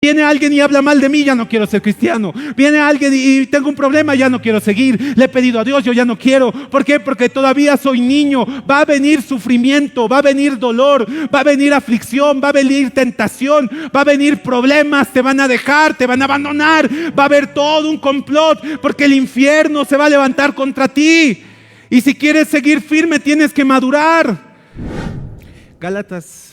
Viene alguien y habla mal de mí, ya no quiero ser cristiano. Viene alguien y tengo un problema, ya no quiero seguir. Le he pedido a Dios, yo ya no quiero. ¿Por qué? Porque todavía soy niño. Va a venir sufrimiento, va a venir dolor, va a venir aflicción, va a venir tentación, va a venir problemas. Te van a dejar, te van a abandonar. Va a haber todo un complot porque el infierno se va a levantar contra ti. Y si quieres seguir firme, tienes que madurar. Gálatas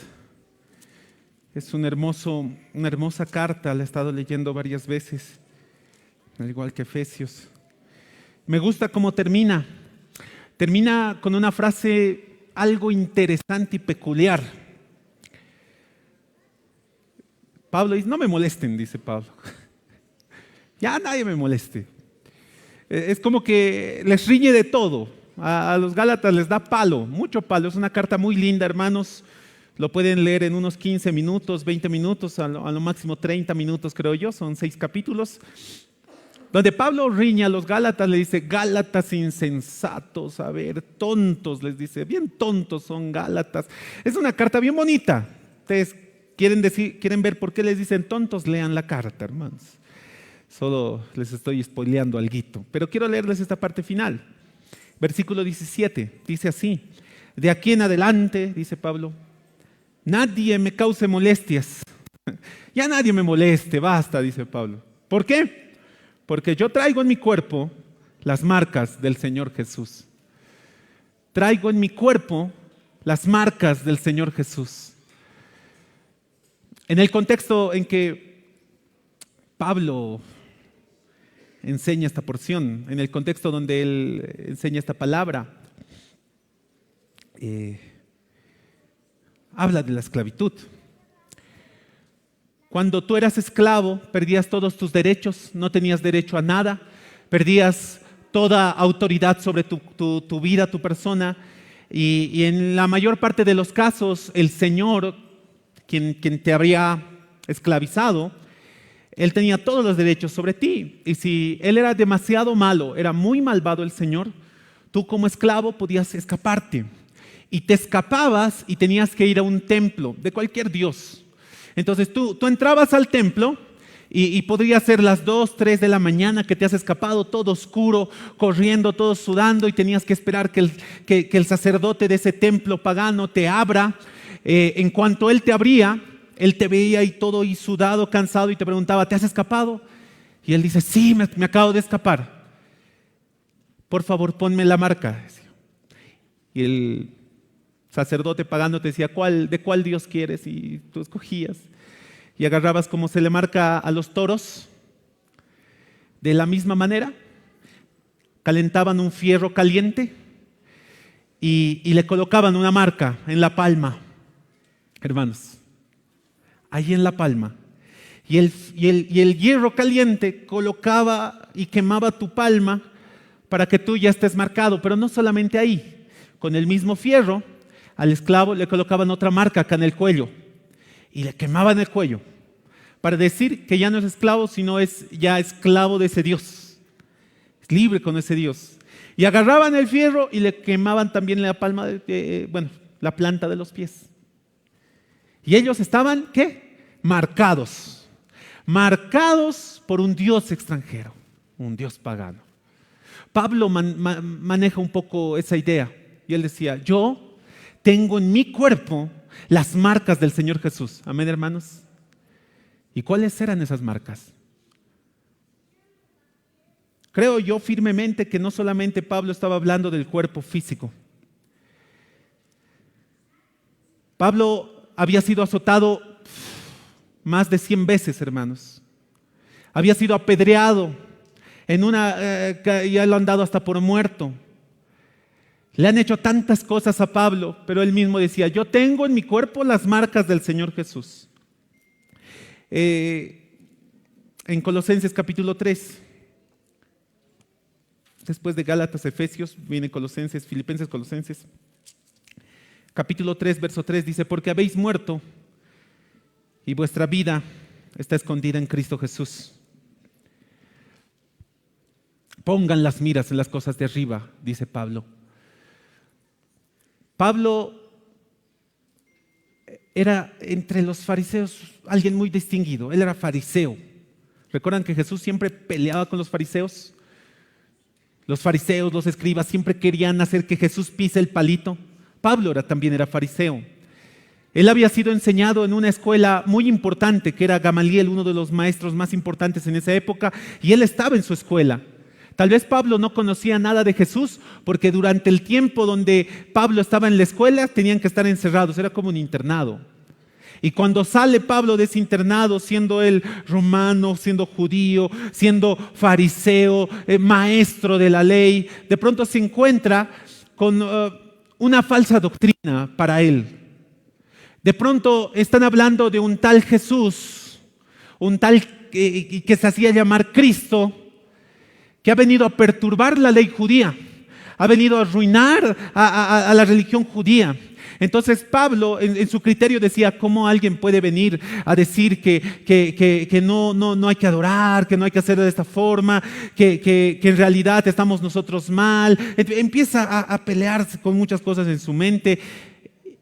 es una hermosa carta, la he estado leyendo varias veces, al igual que Efesios. Me gusta cómo termina. Termina con una frase algo interesante y peculiar. Pablo dice, no me molesten, dice Pablo. Ya nadie me moleste. Es como que les riñe de todo. A los Gálatas les da palo, mucho palo. Es una carta muy linda, hermanos. Lo pueden leer en unos 15 minutos, 20 minutos, a lo máximo 30 minutos creo yo, son 6 capítulos, donde Pablo riña a los Gálatas, le dice, Gálatas insensatos, a ver, tontos, les dice, bien tontos son Gálatas. Es una carta bien bonita. Ustedes quieren ver por qué les dicen tontos, lean la carta, hermanos. Solo les estoy spoileando alguito, pero quiero leerles esta parte final. Versículo 17, dice así, de aquí en adelante, dice Pablo, nadie me cause molestias. Ya nadie me moleste, basta, dice Pablo. ¿Por qué? Porque yo traigo en mi cuerpo las marcas del Señor Jesús. Traigo en mi cuerpo las marcas del Señor Jesús. En el contexto en que Pablo enseña esta porción, en el contexto donde él enseña esta palabra, habla de la esclavitud. Cuando tú eras esclavo, perdías todos tus derechos, no tenías derecho a nada, perdías toda autoridad sobre tu vida, tu persona, y en la mayor parte de los casos, el Señor, quien te habría esclavizado, Él tenía todos los derechos sobre ti. Y si Él era demasiado malo, era muy malvado el Señor, tú como esclavo podías escaparte. Y te escapabas y tenías que ir a un templo de cualquier dios. Entonces tú entrabas al templo y podría ser las 2, 3 de la mañana que te has escapado, todo oscuro, corriendo, todo sudando, y tenías que esperar que el sacerdote de ese templo pagano te abra. En cuanto él te abría, él te veía y todo y sudado, cansado, y te preguntaba, ¿te has escapado? Y él dice, sí, me acabo de escapar. Por favor, ponme la marca. Y el sacerdote pagano te decía, ¿de cuál Dios quieres? Y tú escogías. Y agarrabas como se le marca a los toros. De la misma manera, calentaban un fierro caliente y le colocaban una marca en la palma. Hermanos, ahí en la palma. Y el hierro caliente colocaba y quemaba tu palma para que tú ya estés marcado. Pero no solamente ahí. Con el mismo fierro, al esclavo le colocaban otra marca acá en el cuello y le quemaban el cuello para decir que ya no es esclavo, sino es ya esclavo de ese Dios. Es libre con ese Dios. Y agarraban el fierro y le quemaban también la palma, la planta de los pies. Y ellos estaban, ¿qué? Marcados. Marcados por un Dios extranjero, un Dios pagano. Pablo maneja un poco esa idea. Y él decía, yo tengo en mi cuerpo las marcas del Señor Jesús. Amén, hermanos. ¿Y cuáles eran esas marcas? Creo yo firmemente que no solamente Pablo estaba hablando del cuerpo físico. Pablo había sido azotado más de 100 veces, hermanos. Había sido apedreado, ya lo han dado hasta por muerto. Le han hecho tantas cosas a Pablo, pero él mismo decía, yo tengo en mi cuerpo las marcas del Señor Jesús. En Colosenses capítulo 3, después de Gálatas, Efesios, viene Colosenses, Filipenses, Colosenses. Capítulo 3, verso 3 dice, porque habéis muerto y vuestra vida está escondida en Cristo Jesús. Pongan las miras en las cosas de arriba, dice Pablo. Pablo era entre los fariseos alguien muy distinguido. Él era fariseo. ¿Recuerdan que Jesús siempre peleaba con los fariseos? Los fariseos, los escribas siempre querían hacer que Jesús pise el palito. Pablo también era fariseo. Él había sido enseñado en una escuela muy importante, que era Gamaliel, uno de los maestros más importantes en esa época, y él estaba en su escuela. Tal vez Pablo no conocía nada de Jesús, porque durante el tiempo donde Pablo estaba en la escuela, tenían que estar encerrados, era como un internado. Y cuando sale Pablo de ese internado, siendo él romano, siendo judío, siendo fariseo, maestro de la ley, de pronto se encuentra con una falsa doctrina para él. De pronto están hablando de un tal Jesús, un tal que se hacía llamar Cristo, que ha venido a perturbar la ley judía, ha venido a arruinar a la religión judía. Entonces Pablo en su criterio decía, ¿cómo alguien puede venir a decir que no hay que adorar, que no hay que hacer de esta forma, que en realidad estamos nosotros mal? Empieza a pelearse con muchas cosas en su mente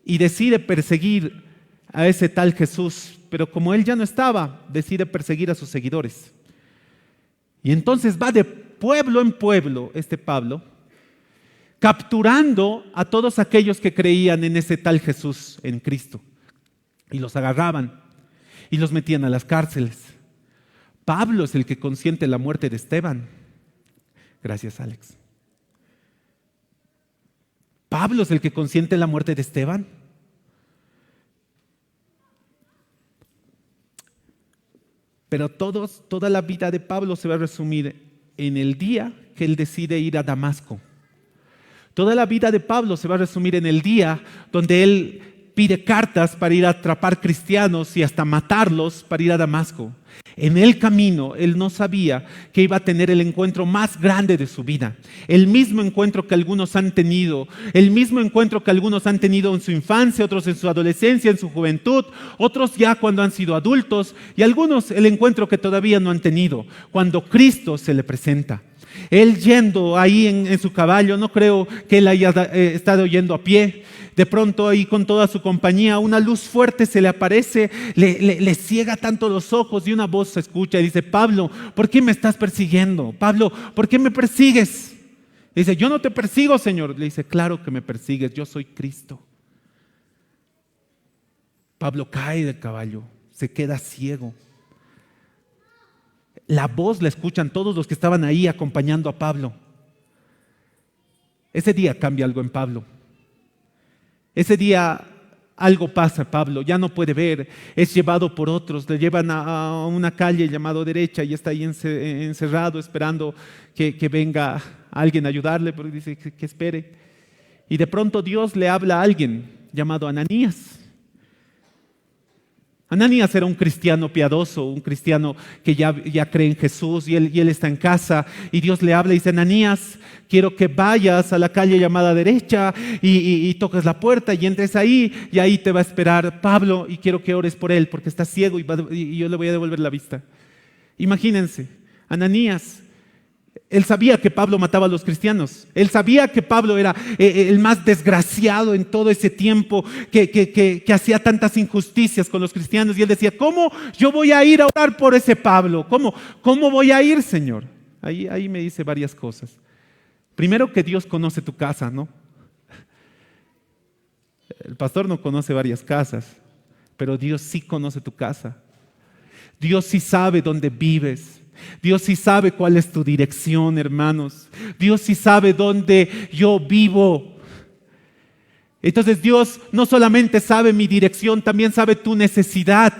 y decide perseguir a ese tal Jesús, pero como él ya no estaba, decide perseguir a sus seguidores. Y entonces va de pueblo en pueblo este Pablo, capturando a todos aquellos que creían en ese tal Jesús, en Cristo, y los agarraban y los metían a las cárceles. Pablo es el que consiente la muerte de Esteban. Gracias, Alex. Pablo es el que consiente la muerte de Esteban. Pero toda la vida de Pablo se va a resumir en el día que él decide ir a Damasco. Toda la vida de Pablo se va a resumir en el día donde él pide cartas para ir a atrapar cristianos y hasta matarlos para ir a Damasco. En el camino, él no sabía que iba a tener el encuentro más grande de su vida. El mismo encuentro que algunos han tenido, el mismo encuentro que algunos han tenido en su infancia, otros en su adolescencia, en su juventud, otros ya cuando han sido adultos y algunos el encuentro que todavía no han tenido, cuando Cristo se le presenta. Él yendo ahí en su caballo, no creo que él haya estado yendo a pie. De pronto ahí con toda su compañía, una luz fuerte se le aparece, le ciega tanto los ojos y una voz se escucha y dice, Pablo, ¿por qué me estás persiguiendo? Pablo, ¿por qué me persigues? Le dice, yo no te persigo, Señor. Le dice, claro que me persigues, yo soy Cristo. Pablo cae del caballo, se queda ciego. La voz la escuchan todos los que estaban ahí acompañando a Pablo. Ese día cambia algo en Pablo. Ese día algo pasa, Pablo ya no puede ver, es llevado por otros, le llevan a una calle llamada derecha y está ahí encerrado esperando que venga alguien a ayudarle, porque dice que espere. Y de pronto Dios le habla a alguien llamado Ananías. Ananías era un cristiano piadoso, un cristiano que ya cree en Jesús y él está en casa y Dios le habla y dice, Ananías, quiero que vayas a la calle llamada derecha y toques la puerta y entres ahí y ahí te va a esperar Pablo y quiero que ores por él porque está ciego y yo le voy a devolver la vista. Imagínense, Ananías, él sabía que Pablo mataba a los cristianos. Él sabía que Pablo era el más desgraciado en todo ese tiempo, que hacía tantas injusticias con los cristianos. Y él decía, ¿cómo yo voy a ir a orar por ese Pablo? ¿Cómo voy a ir, Señor? Ahí me dice varias cosas. Primero, que Dios conoce tu casa, ¿no? El pastor no conoce varias casas, pero Dios sí conoce tu casa. Dios sí sabe dónde vives. Dios sí sabe cuál es tu dirección, hermanos. Dios sí sabe dónde yo vivo. Entonces Dios no solamente sabe mi dirección, también sabe tu necesidad.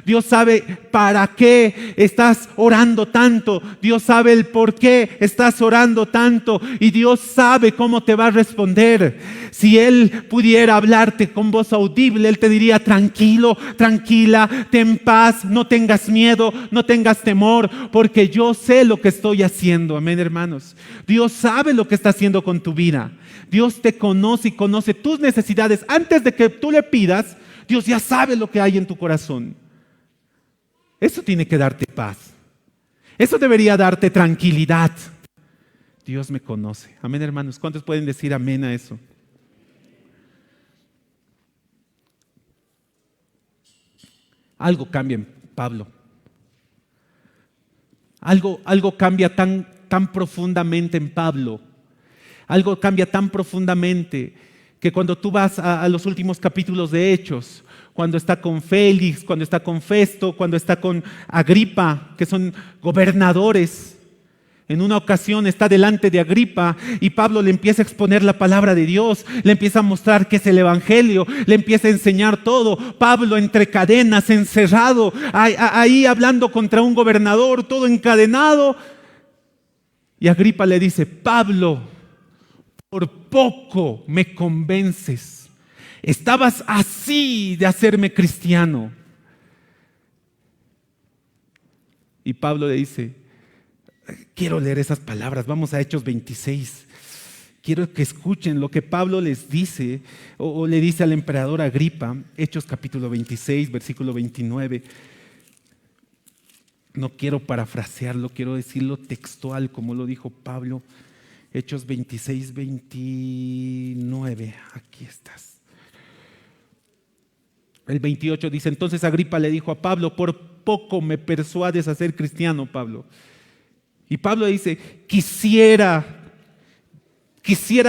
Dios sabe para qué estás orando tanto. Dios sabe el por qué estás orando tanto. Y Dios sabe cómo te va a responder. Si Él pudiera hablarte con voz audible, Él te diría, tranquilo, tranquila, ten paz, no tengas miedo, no tengas temor, porque yo sé lo que estoy haciendo. Amén, hermanos. Dios sabe lo que está haciendo con tu vida. Dios te conoce y conoce tus necesidades. Antes de que tú le pidas, Dios ya sabe lo que hay en tu corazón. Eso tiene que darte paz. Eso debería darte tranquilidad. Dios me conoce. Amén, hermanos. ¿Cuántos pueden decir amén a eso? algo cambia en Pablo. Algo cambia tan profundamente en Pablo. Algo cambia tan profundamente que cuando tú vas a los últimos capítulos de Hechos, cuando está con Félix, cuando está con Festo, cuando está con Agripa, que son gobernadores, en una ocasión está delante de Agripa y Pablo le empieza a exponer la palabra de Dios, le empieza a mostrar qué es el evangelio, le empieza a enseñar todo. Pablo entre cadenas, encerrado, ahí hablando contra un gobernador, todo encadenado. Y Agripa le dice: Pablo, por poco me convences. Estabas así de hacerme cristiano. Y Pablo le dice: quiero leer esas palabras, vamos a Hechos 26. Quiero que escuchen lo que Pablo les dice o le dice al emperador Agripa. Hechos capítulo 26, versículo 29. No quiero parafrasearlo, quiero decirlo textual como lo dijo Pablo. Hechos 26, 29. Aquí estás. El 28 dice: entonces Agripa le dijo a Pablo: por poco me persuades a ser cristiano, Pablo. Y Pablo dice: quisiera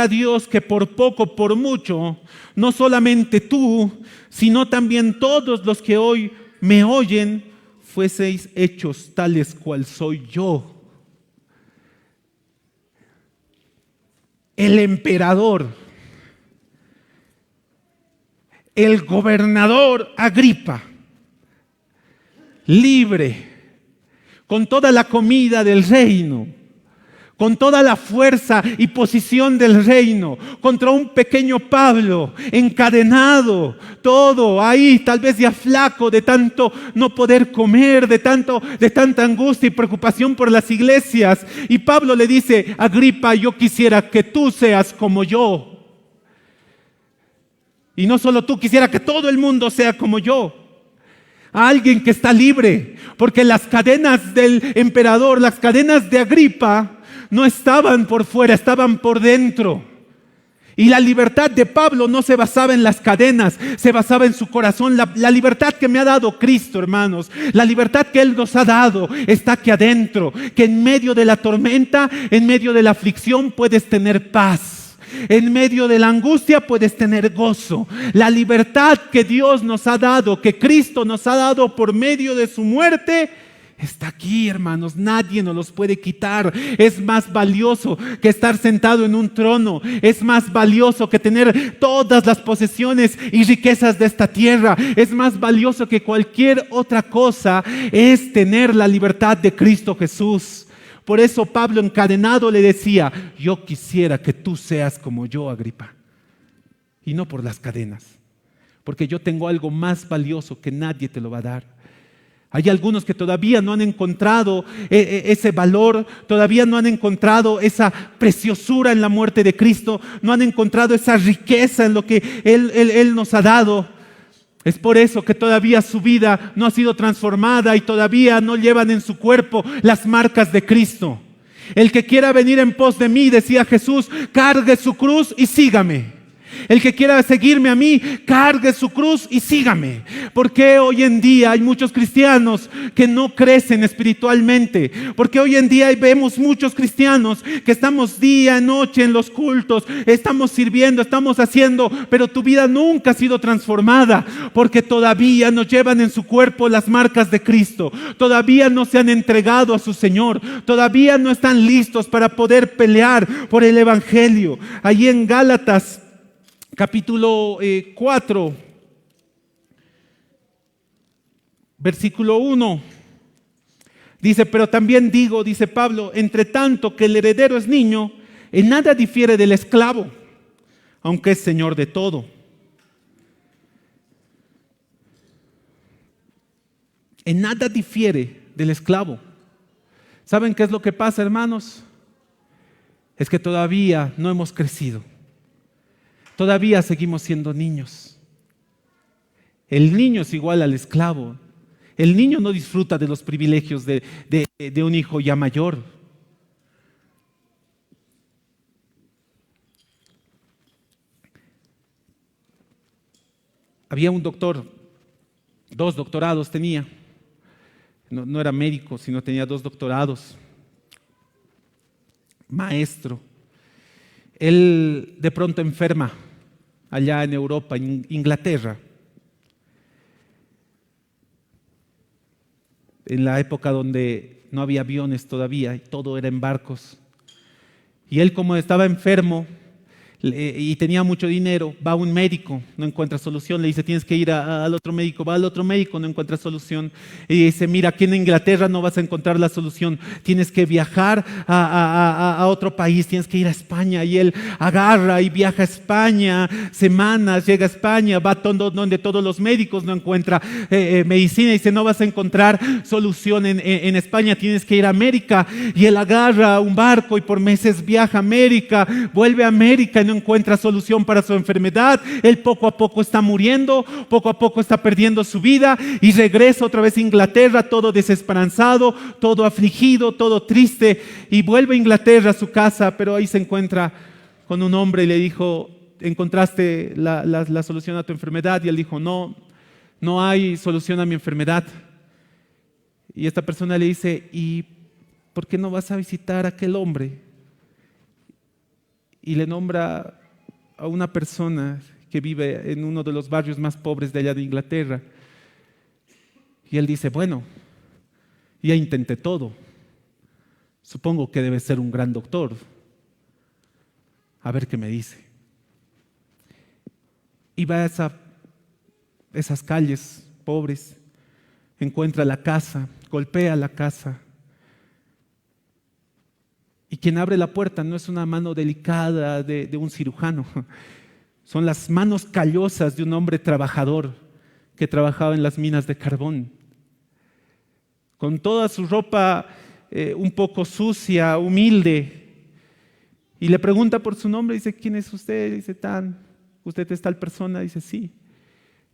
Dios que por poco, por mucho, no solamente tú, sino también todos los que hoy me oyen, fueseis hechos tales cual soy yo. El emperador, el gobernador Agripa, libre, con toda la comida del reino, con toda la fuerza y posición del reino, contra un pequeño Pablo, encadenado, todo ahí, tal vez ya flaco de tanto no poder comer, de tanta angustia y preocupación por las iglesias. Y Pablo le dice: Agripa, yo quisiera que tú seas como yo. Y no solo tú, quisiera que todo el mundo sea como yo. A alguien que está libre, porque las cadenas del emperador, las cadenas de Agripa, no estaban por fuera, estaban por dentro. Y la libertad de Pablo no se basaba en las cadenas, se basaba en su corazón. La libertad que me ha dado Cristo, hermanos, la libertad que Él nos ha dado está aquí adentro, que en medio de la tormenta, en medio de la aflicción puedes tener paz. En medio de la angustia puedes tener gozo. La libertad que Dios nos ha dado, que Cristo nos ha dado por medio de su muerte, está aquí, hermanos. Nadie nos los puede quitar. Es más valioso que estar sentado en un trono. Es más valioso que tener todas las posesiones y riquezas de esta tierra. Es más valioso que cualquier otra cosa. Es tener la libertad de Cristo Jesús. Por eso Pablo, encadenado, le decía: yo quisiera que tú seas como yo, Agripa. Y no por las cadenas, porque yo tengo algo más valioso que nadie te lo va a dar. Hay algunos que todavía no han encontrado ese valor, todavía no han encontrado esa preciosura en la muerte de Cristo, no han encontrado esa riqueza en lo que Él nos ha dado. Es por eso que todavía su vida no ha sido transformada y todavía no llevan en su cuerpo las marcas de Cristo. El que quiera venir en pos de mí, decía Jesús, cargue su cruz y sígame. El que quiera seguirme a mí, cargue su cruz y sígame. Porque hoy en día hay muchos cristianos que no crecen espiritualmente. Porque hoy en día vemos muchos cristianos que estamos día y noche en los cultos, estamos sirviendo, estamos haciendo, pero tu vida nunca ha sido transformada. Porque todavía no llevan en su cuerpo las marcas de Cristo. Todavía no se han entregado a su Señor. Todavía no están listos para poder pelear por el evangelio. Allí en Gálatas capítulo 4, versículo 1, dice: pero también digo, dice Pablo, entre tanto que el heredero es niño, en nada difiere del esclavo, aunque es señor de todo. En nada difiere del esclavo. ¿Saben qué es lo que pasa, hermanos? Es que todavía no hemos crecido. Todavía seguimos siendo niños. El niño es igual al esclavo. El niño no disfruta de los privilegios de un hijo ya mayor. Había un doctor 2 doctorados tenía. No era médico, sino tenía 2 doctorados. Maestro. Él de pronto enferma allá en Europa, en Inglaterra, en la época donde no había aviones todavía y todo era en barcos. Y él, como estaba enfermo y tenía mucho dinero, va a un médico, no encuentra solución, le dice: tienes que ir al otro médico. Va al otro médico, no encuentra solución, y dice: mira, aquí en Inglaterra no vas a encontrar la solución, tienes que viajar a otro país, tienes que ir a España. Y él agarra y viaja a España, semanas, llega a España, va donde todos los médicos, no encuentra medicina, y dice: no vas a encontrar solución en España, tienes que ir a América. Y él agarra un barco y por meses viaja a América, vuelve a América y no encuentra solución para su enfermedad. Él poco a poco está muriendo, poco a poco está perdiendo su vida, y regresa otra vez a Inglaterra, todo desesperanzado, todo afligido, todo triste, y vuelve a Inglaterra, a su casa. Pero ahí se encuentra con un hombre y le dijo: ¿encontraste la solución a tu enfermedad? Y él dijo: no, no hay solución a mi enfermedad. Y esta persona le dice: ¿y por qué no vas a visitar a aquel hombre? Y le nombra a una persona que vive en uno de los barrios más pobres de allá de Inglaterra. Y él dice: bueno, ya intenté todo, supongo que debe ser un gran doctor, a ver qué me dice. Y va a esas calles pobres, encuentra la casa, golpea la casa, y quien abre la puerta no es una mano delicada de un cirujano, son las manos callosas de un hombre trabajador que trabajaba en las minas de carbón, con toda su ropa un poco sucia, humilde, y le pregunta por su nombre. Dice: ¿quién es usted? Dice: ¿usted es tal persona? Dice: sí,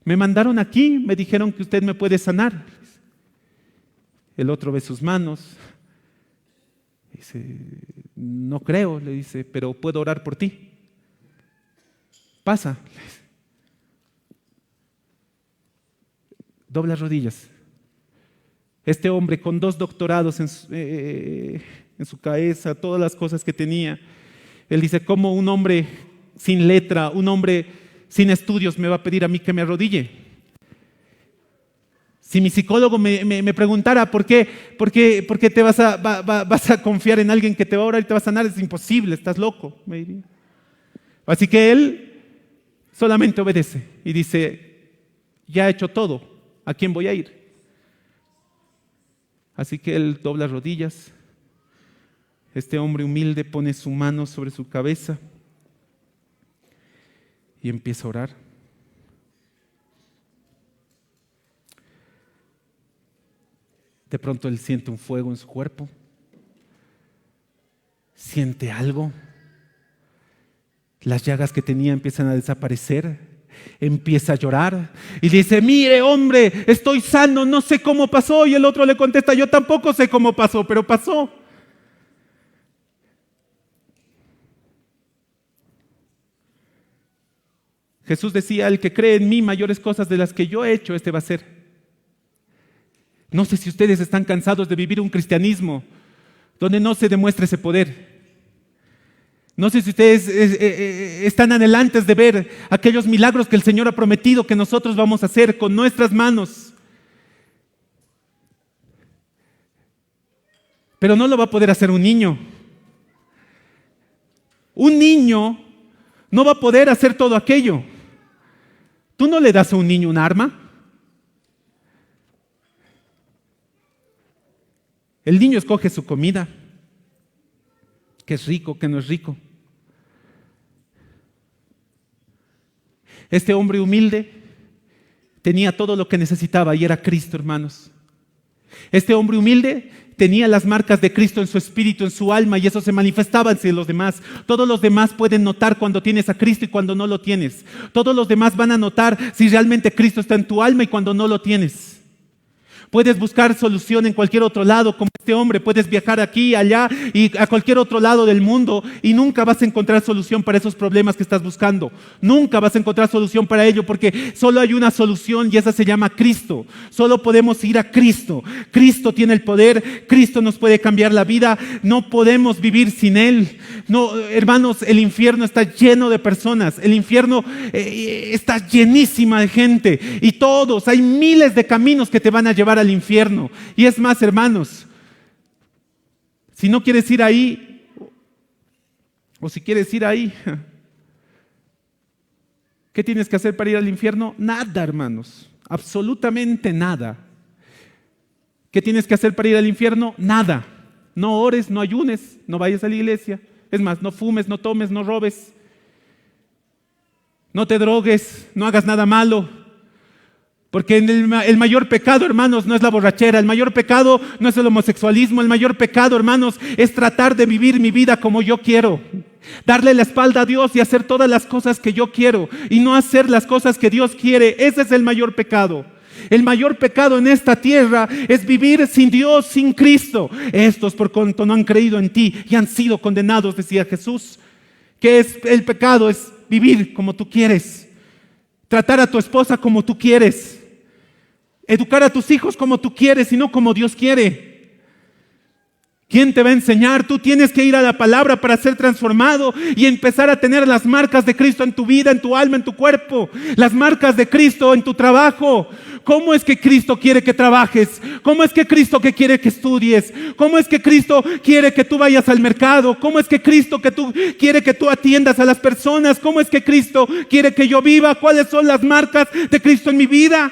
me mandaron aquí, me dijeron que usted me puede sanar. El otro ve sus manos. Dice: no creo, le dice, pero puedo orar por ti. Pasa. Dobla rodillas. Este hombre con 2 doctorados en su cabeza, todas las cosas que tenía, él dice: ¿cómo un hombre sin letra, un hombre sin estudios me va a pedir a mí que me arrodille? Si mi psicólogo me preguntara ¿por qué te vas a confiar en alguien que te va a orar y te va a sanar? Es imposible, estás loco, me diría. Así que él solamente obedece y dice: ya he hecho todo, ¿a quién voy a ir? Así que él dobla rodillas. Este hombre humilde pone su mano sobre su cabeza y empieza a orar. De pronto él siente un fuego en su cuerpo, siente algo, las llagas que tenía empiezan a desaparecer, empieza a llorar y dice: mire, hombre, estoy sano, no sé cómo pasó. Y el otro le contesta: yo tampoco sé cómo pasó, pero pasó. Jesús decía: el que cree en mí, mayores cosas de las que yo he hecho, este va a hacer. No sé si ustedes están cansados de vivir un cristianismo donde no se demuestra ese poder. No sé si ustedes están anhelantes de ver aquellos milagros que el Señor ha prometido que nosotros vamos a hacer con nuestras manos. Pero no lo va a poder hacer un niño. Un niño no va a poder hacer todo aquello. Tú no le das a un niño un arma. El niño escoge su comida, que es rico, que no es rico. Este hombre humilde tenía todo lo que necesitaba y era Cristo, hermanos. Este hombre humilde tenía las marcas de Cristo en su espíritu, en su alma, y eso se manifestaba en los demás. Todos los demás pueden notar cuando tienes a Cristo y cuando no lo tienes. Todos los demás van a notar si realmente Cristo está en tu alma y cuando no lo tienes. Puedes buscar solución en cualquier otro lado, como este hombre. Puedes viajar aquí, allá y a cualquier otro lado del mundo y nunca vas a encontrar solución para esos problemas que estás buscando. Nunca vas a encontrar solución para ello, porque solo hay una solución y esa se llama Cristo. Solo podemos ir a Cristo. Cristo tiene el poder, Cristo nos puede cambiar la vida. No podemos vivir sin Él. No, hermanos, el infierno está lleno de personas. El infierno está llenísima de gente y todos, hay miles de caminos que te van a llevar al infierno. Y es más, hermanos, si no quieres ir ahí, o si quieres ir ahí, ¿qué tienes que hacer para ir al infierno? Nada, hermanos, absolutamente nada. ¿Qué tienes que hacer para ir al infierno? Nada. No ores, no ayunes, no vayas a la iglesia. Es más, no fumes, no tomes, no robes, no te drogues, no hagas nada malo. Porque el mayor pecado, hermanos, no es la borrachera. El mayor pecado no es el homosexualismo. El mayor pecado, hermanos, es tratar de vivir mi vida como yo quiero. Darle la espalda a Dios y hacer todas las cosas que yo quiero y no hacer las cosas que Dios quiere. Ese es el mayor pecado. El mayor pecado en esta tierra es vivir sin Dios, sin Cristo. Estos por cuanto no han creído en ti y han sido condenados, decía Jesús. ¿Qué es el pecado? Es vivir como tú quieres. Tratar a tu esposa como tú quieres. Educar a tus hijos como tú quieres y no como Dios quiere. ¿Quién te va a enseñar? Tú tienes que ir a la palabra para ser transformado y empezar a tener las marcas de Cristo en tu vida, en tu alma, en tu cuerpo. Las marcas de Cristo en tu trabajo. ¿Cómo es que Cristo quiere que trabajes? ¿Cómo es que Cristo quiere que estudies? ¿Cómo es que Cristo quiere que tú vayas al mercado? ¿Cómo es que Cristo quiere que tú atiendas a las personas? ¿Cómo es que Cristo quiere que yo viva? ¿Cuáles son las marcas de Cristo en mi vida?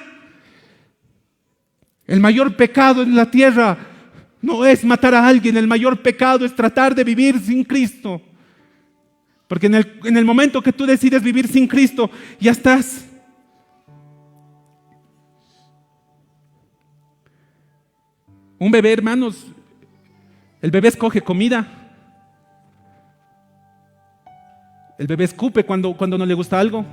El mayor pecado en la tierra no es matar a alguien. El mayor pecado es tratar de vivir sin Cristo. Porque en el momento que tú decides vivir sin Cristo, ya estás. Un bebé, hermanos, el bebé escoge comida. El bebé escupe cuando no le gusta algo.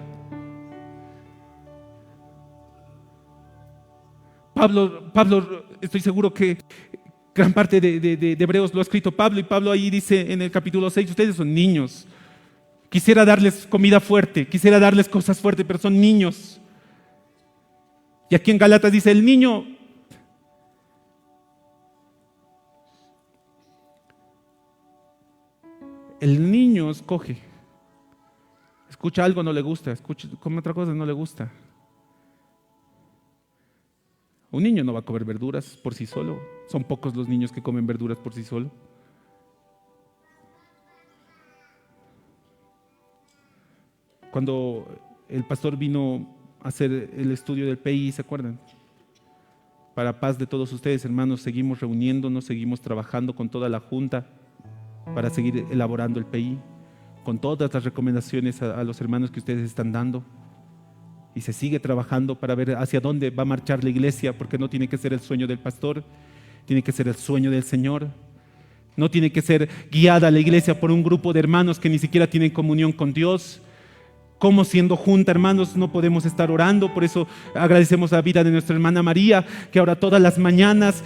Pablo, estoy seguro que gran parte de Hebreos lo ha escrito Pablo, y Pablo ahí dice en el capítulo 6, ustedes son niños. Quisiera darles comida fuerte, quisiera darles cosas fuertes, pero son niños. Y aquí en Gálatas dice, el niño escoge. Escucha algo, no le gusta. Come otra cosa, no le gusta. Un niño no va a comer verduras por sí solo. Son pocos los niños que comen verduras por sí solo. Cuando el pastor vino a hacer el estudio del PI, ¿se acuerdan? Para paz de todos ustedes, hermanos, seguimos reuniéndonos, seguimos trabajando con toda la junta para seguir elaborando el PI, con todas las recomendaciones a los hermanos que ustedes están dando. Y se sigue trabajando para ver hacia dónde va a marchar la iglesia, porque no tiene que ser el sueño del pastor, tiene que ser el sueño del Señor. No tiene que ser guiada la iglesia por un grupo de hermanos que ni siquiera tienen comunión con Dios. Como siendo junta, hermanos, no podemos estar orando. Por eso agradecemos la vida de nuestra hermana María, que ahora todas las mañanas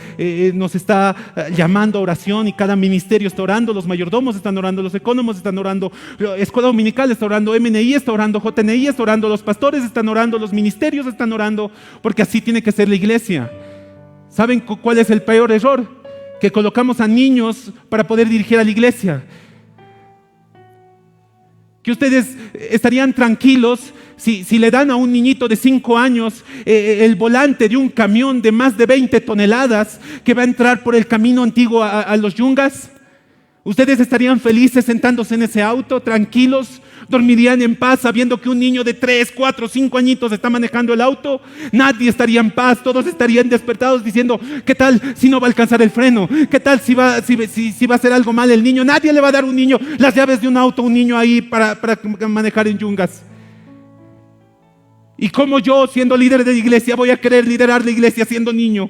nos está llamando a oración, y cada ministerio está orando. Los mayordomos están orando, los ecónomos están orando, Escuela Dominical está orando, MNI está orando, JNI está orando, los pastores están orando, los ministerios están orando, porque así tiene que ser la iglesia. ¿Saben cuál es el peor error? Que colocamos a niños para poder dirigir a la iglesia. Que ustedes estarían tranquilos si le dan a un niñito de 5 años el volante de un camión de más de 20 toneladas que va a entrar por el camino antiguo a los Yungas. ¿Ustedes estarían felices sentándose en ese auto, tranquilos? ¿Dormirían en paz sabiendo que un niño de 3, 4, 5 añitos está manejando el auto? Nadie estaría en paz, todos estarían despertados diciendo, ¿qué tal si no va a alcanzar el freno? ¿Qué tal si va a hacer algo mal el niño? Nadie le va a dar a un niño las llaves de un auto a un niño ahí para manejar en Yungas. ¿Y cómo yo, siendo líder de la iglesia, voy a querer liderar la iglesia siendo niño?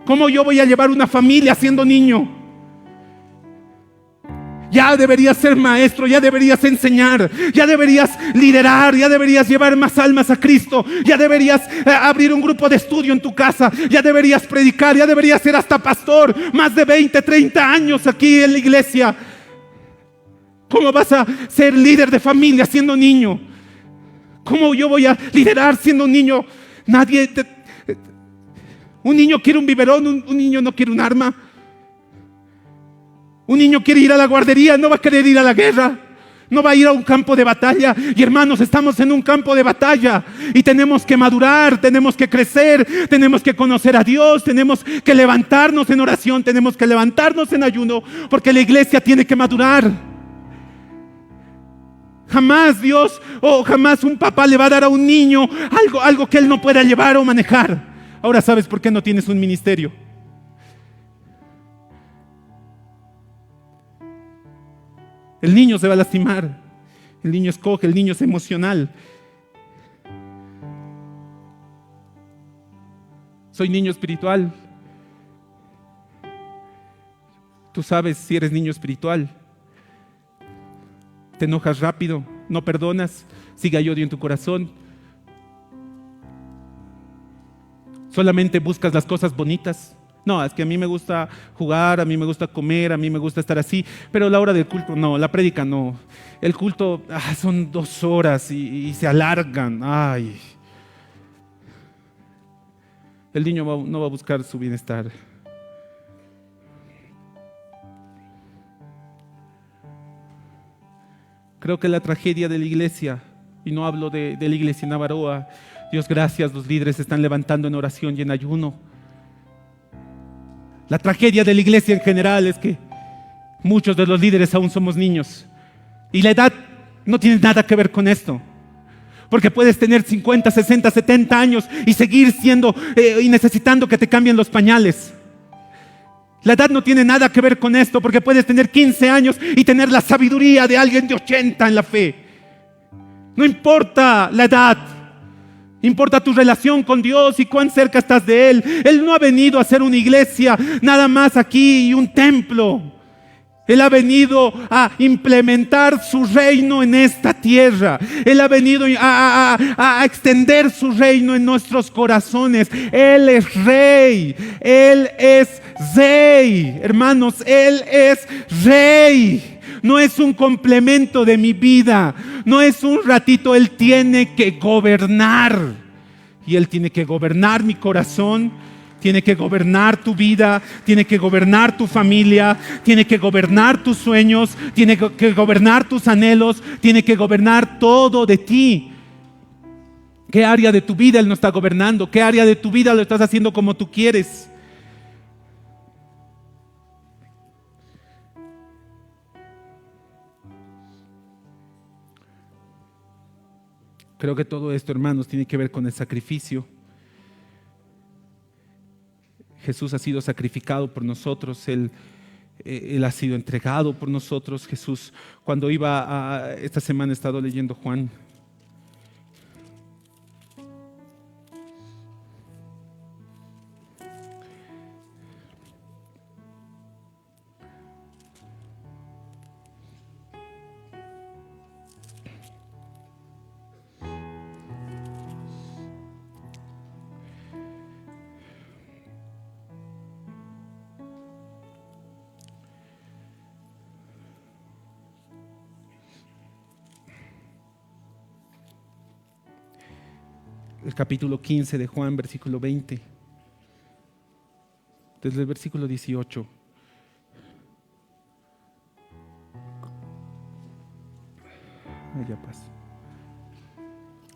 ¿Cómo yo voy a llevar una familia siendo niño? Ya deberías ser maestro, ya deberías enseñar, ya deberías liderar, ya deberías llevar más almas a Cristo, ya deberías abrir un grupo de estudio en tu casa, ya deberías predicar, ya deberías ser hasta pastor, más de 20, 30 años aquí en la iglesia. ¿Cómo vas a ser líder de familia siendo niño? ¿Cómo yo voy a liderar siendo un niño? Un niño quiere un biberón, un niño no quiere un arma. Un niño quiere ir a la guardería, no va a querer ir a la guerra, no va a ir a un campo de batalla. Y hermanos, estamos en un campo de batalla y tenemos que madurar, tenemos que crecer, tenemos que conocer a Dios, tenemos que levantarnos en oración, tenemos que levantarnos en ayuno, porque la iglesia tiene que madurar. Jamás Dios jamás un papá le va a dar a un niño algo que él no pueda llevar o manejar. Ahora sabes por qué no tienes un ministerio. El niño se va a lastimar, el niño escoge, el niño es emocional. Soy niño espiritual. Tú sabes si eres niño espiritual. Te enojas rápido, no perdonas, sigue hay odio en tu corazón. Solamente buscas las cosas bonitas. No, es que a mí me gusta jugar, a mí me gusta comer, a mí me gusta estar así, pero la hora del culto no, la prédica no. El culto son 2 horas y se alargan. Ay. El niño no va a buscar su bienestar. Creo que la tragedia de la iglesia, y no hablo de la iglesia en Avaroa, Dios gracias, los líderes se están levantando en oración y en ayuno. La tragedia de la iglesia en general es que muchos de los líderes aún somos niños. Y la edad no tiene nada que ver con esto. Porque puedes tener 50, 60, 70 años y seguir siendo y necesitando que te cambien los pañales. La edad no tiene nada que ver con esto, porque puedes tener 15 años y tener la sabiduría de alguien de 80 en la fe. No importa la edad. Importa tu relación con Dios y cuán cerca estás de Él. Él no ha venido a hacer una iglesia nada más aquí y un templo. Él ha venido a implementar su reino en esta tierra. Él ha venido a extender su reino en nuestros corazones. Él es rey. Él es rey. Hermanos, Él es rey. No es un complemento de mi vida, no es un ratito, Él tiene que gobernar. Y Él tiene que gobernar mi corazón, tiene que gobernar tu vida, tiene que gobernar tu familia, tiene que gobernar tus sueños, tiene que gobernar tus anhelos, tiene que gobernar todo de ti. ¿Qué área de tu vida Él no está gobernando? ¿Qué área de tu vida lo estás haciendo como tú quieres? Creo que todo esto, hermanos, tiene que ver con el sacrificio. Jesús ha sido sacrificado por nosotros, Él ha sido entregado por nosotros. Jesús, cuando esta semana he estado leyendo Juan. El capítulo 15 de Juan, versículo 20. Desde el versículo 18. Ya paz.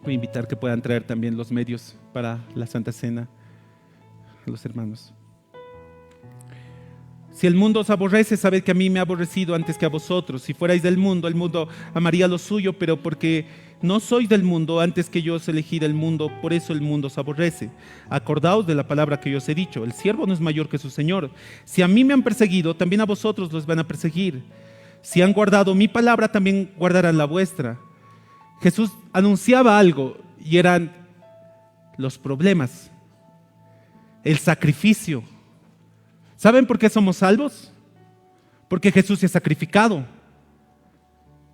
Voy a invitar que puedan traer también los medios para la Santa Cena a los hermanos. Si el mundo os aborrece, sabed que a mí me ha aborrecido antes que a vosotros. Si fuerais del mundo, el mundo amaría lo suyo, pero porque no sois del mundo, antes que yo os elegí del mundo, por eso el mundo os aborrece. Acordaos de la palabra que yo os he dicho: el siervo no es mayor que su Señor. Si a mí me han perseguido, también a vosotros los van a perseguir. Si han guardado mi palabra, también guardarán la vuestra. Jesús anunciaba algo, y eran los problemas, el sacrificio. ¿Saben por qué somos salvos? Porque Jesús se ha sacrificado.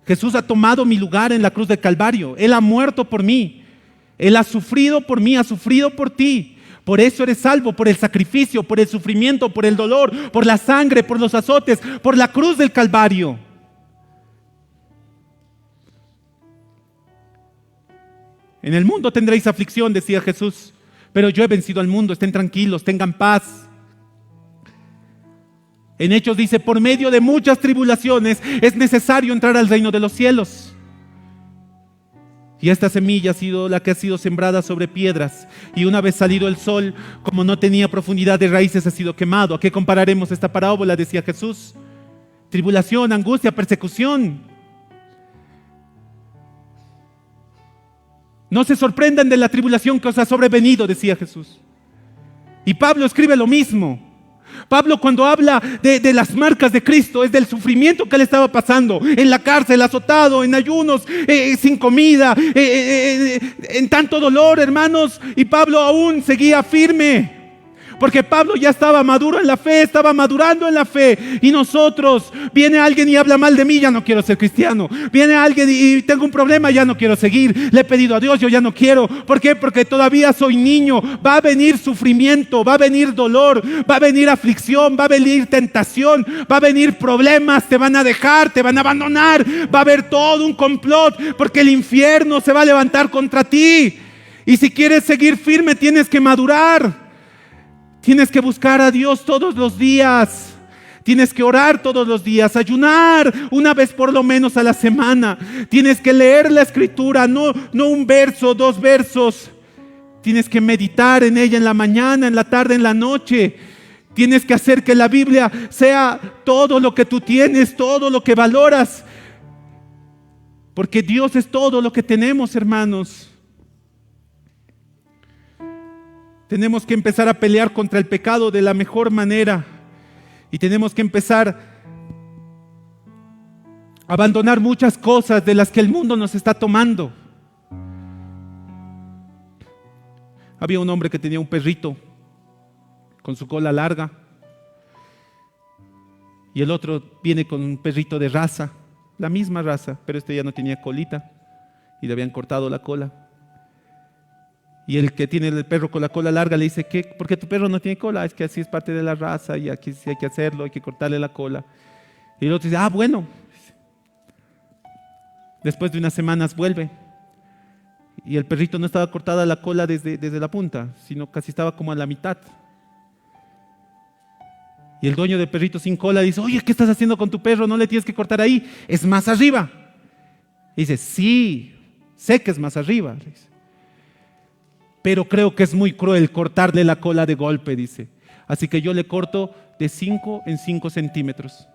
Jesús ha tomado mi lugar en la cruz del Calvario. Él ha muerto por mí. Él ha sufrido por mí, ha sufrido por ti. Por eso eres salvo, por el sacrificio, por el sufrimiento, por el dolor, por la sangre, por los azotes, por la cruz del Calvario. En el mundo tendréis aflicción, decía Jesús, pero yo he vencido al mundo. Estén tranquilos, tengan paz. En Hechos dice, por medio de muchas tribulaciones es necesario entrar al reino de los cielos. Y esta semilla ha sido la que ha sido sembrada sobre piedras, y una vez salido el sol, como no tenía profundidad de raíces, ha sido quemado. ¿A qué compararemos esta parábola? Decía Jesús. Tribulación, angustia, persecución. No se sorprendan de la tribulación que os ha sobrevenido, decía Jesús. Y Pablo escribe lo mismo. Pablo, cuando habla de las marcas de Cristo, es del sufrimiento que le estaba pasando en la cárcel, azotado, en ayunos, sin comida, en tanto dolor, hermanos. Y Pablo aún seguía firme, porque Pablo ya estaba maduro en la fe, estaba madurando en la fe. Y nosotros, viene alguien y habla mal de mí, ya no quiero ser cristiano. Viene alguien y tengo un problema, ya no quiero seguir. Le he pedido a Dios, yo ya no quiero. ¿Por qué? Porque todavía soy niño. Va a venir sufrimiento, va a venir dolor, va a venir aflicción, va a venir tentación, va a venir problemas. Te van a dejar, te van a abandonar. Va a haber todo un complot, porque el infierno se va a levantar contra ti. Y si quieres seguir firme, tienes que madurar. Tienes que buscar a Dios todos los días. Tienes que orar todos los días, ayunar una vez por lo menos a la semana. Tienes que leer la Escritura, no un verso, 2 versos. Tienes que meditar en ella en la mañana, en la tarde, en la noche. Tienes que hacer que la Biblia sea todo lo que tú tienes, todo lo que valoras. Porque Dios es todo lo que tenemos, hermanos. Tenemos que empezar a pelear contra el pecado de la mejor manera. Y tenemos que empezar a abandonar muchas cosas de las que el mundo nos está tomando. Había un hombre que tenía un perrito con su cola larga. Y el otro viene con un perrito de raza, la misma raza, pero este ya no tenía colita y le habían cortado la cola. Y el que tiene el perro con la cola larga le dice, ¿qué? ¿Por qué tu perro no tiene cola? Es que así es parte de la raza y aquí sí hay que hacerlo, hay que cortarle la cola. Y el otro dice, bueno. Después de unas semanas vuelve. Y el perrito no estaba cortada la cola desde la punta, sino casi estaba como a la mitad. Y el dueño del perrito sin cola dice, oye, ¿qué estás haciendo con tu perro? No le tienes que cortar ahí, es más arriba. Y dice, sí, sé que es más arriba. Pero creo que es muy cruel cortarle la cola de golpe, dice. Así que yo le corto de 5 en 5 centímetros.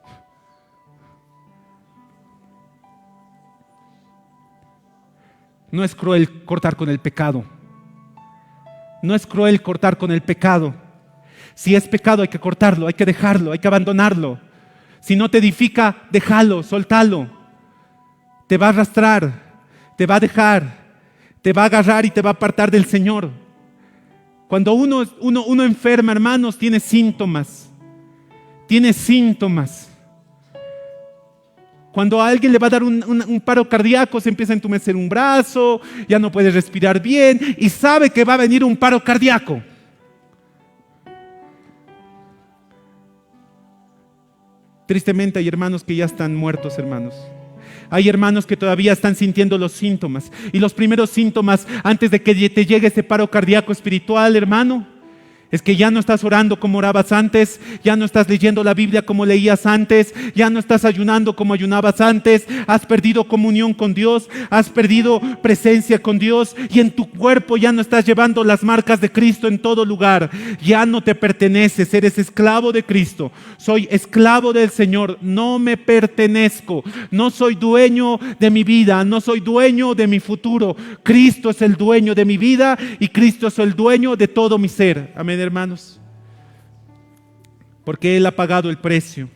No es cruel cortar con el pecado. No es cruel cortar con el pecado. Si es pecado hay que cortarlo, hay que dejarlo, hay que abandonarlo. Si no te edifica, déjalo, soltalo. Te va a arrastrar, te va a dejar. Te va a agarrar y te va a apartar del Señor. Cuando uno enferma, hermanos, tiene síntomas. Tiene síntomas. Cuando a alguien le va a dar un paro cardíaco, se empieza a entumecer un brazo, ya no puede respirar bien y sabe que va a venir un paro cardíaco. Tristemente hay hermanos que ya están muertos, hermanos. Hay hermanos que todavía están sintiendo los síntomas. Y los primeros síntomas antes de que te llegue ese paro cardíaco espiritual, hermano, es que ya no estás orando como orabas antes, ya no estás leyendo la Biblia como leías antes, ya no estás ayunando como ayunabas antes, has perdido comunión con Dios, has perdido presencia con Dios y en tu cuerpo ya no estás llevando las marcas de Cristo en todo lugar. Ya no te perteneces, eres esclavo de Cristo. Soy esclavo del Señor, no me pertenezco, no soy dueño de mi vida, no soy dueño de mi futuro. Cristo es el dueño de mi vida y Cristo es el dueño de todo mi ser. Amén, hermanos, porque Él ha pagado el precio.